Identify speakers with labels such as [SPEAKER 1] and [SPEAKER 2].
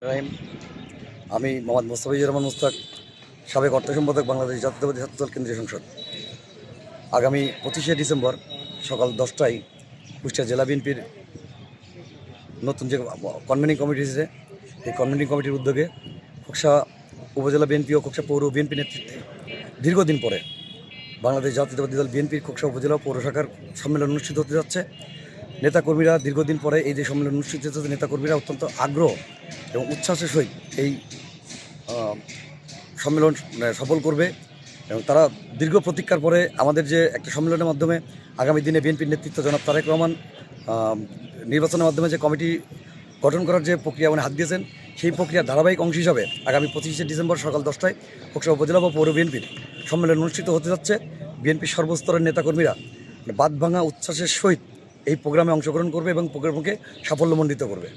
[SPEAKER 1] রাহিম। আমি মোহাম্মদ মোস্তাফিজুর রহমান মুস্তাক, সাবেক অর্থ সম্পাদক, বাংলাদেশ জাতীয়তাবাদী ছাত্রদল কেন্দ্রীয় সংসদ। আগামী 25শে ডিসেম্বর সকাল 10টায় কুষ্টিয়া জেলা বিএনপির নতুন যে কনভেনিং কমিটি এসেছে, এই কনভেনিং কমিটির উদ্যোগে খোকসা উপজেলা বিএনপি ও খোকসা পৌর বিএনপি নেতৃত্বে দীর্ঘদিন পরে বাংলাদেশ জাতীয়তাবাদী দল বিএনপির খোকসা উপজেলা পৌর শাখার সম্মেলন অনুষ্ঠিত হতে যাচ্ছে। নেতাকর্মীরা দীর্ঘদিন পরে এই যে সম্মেলন অনুষ্ঠিত হচ্ছে, নেতাকর্মীরা অত্যন্ত আগ্রহ এবং উচ্ছ্বাসের সহিত এই সম্মেলন সফল করবে এবং তারা দীর্ঘ প্রতীক্ষার পরে আমাদের যে একটা সম্মেলনের মাধ্যমে আগামী দিনে বিএনপির নেতৃত্ব জনাব তারেক রহমান নির্বাচনের মাধ্যমে যে কমিটি গঠন করার যে প্রক্রিয়া হাত দিয়েছেন, সেই প্রক্রিয়ার ধারাবাহিক অংশ হিসাবে আগামী 25শে ডিসেম্বর সকাল 10টায় খোকসা উপজেলা বা পৌর বিএনপির সম্মেলন অনুষ্ঠিত হতে যাচ্ছে। বিএনপির সর্বস্তরের নেতাকর্মীরা বাঁধভাঙা উচ্ছ্বাসের সহিত এই প্রোগ্রামে অংশগ্রহণ করবে এবং প্রোগ্রামকে সাফল্যমণ্ডিত করবে।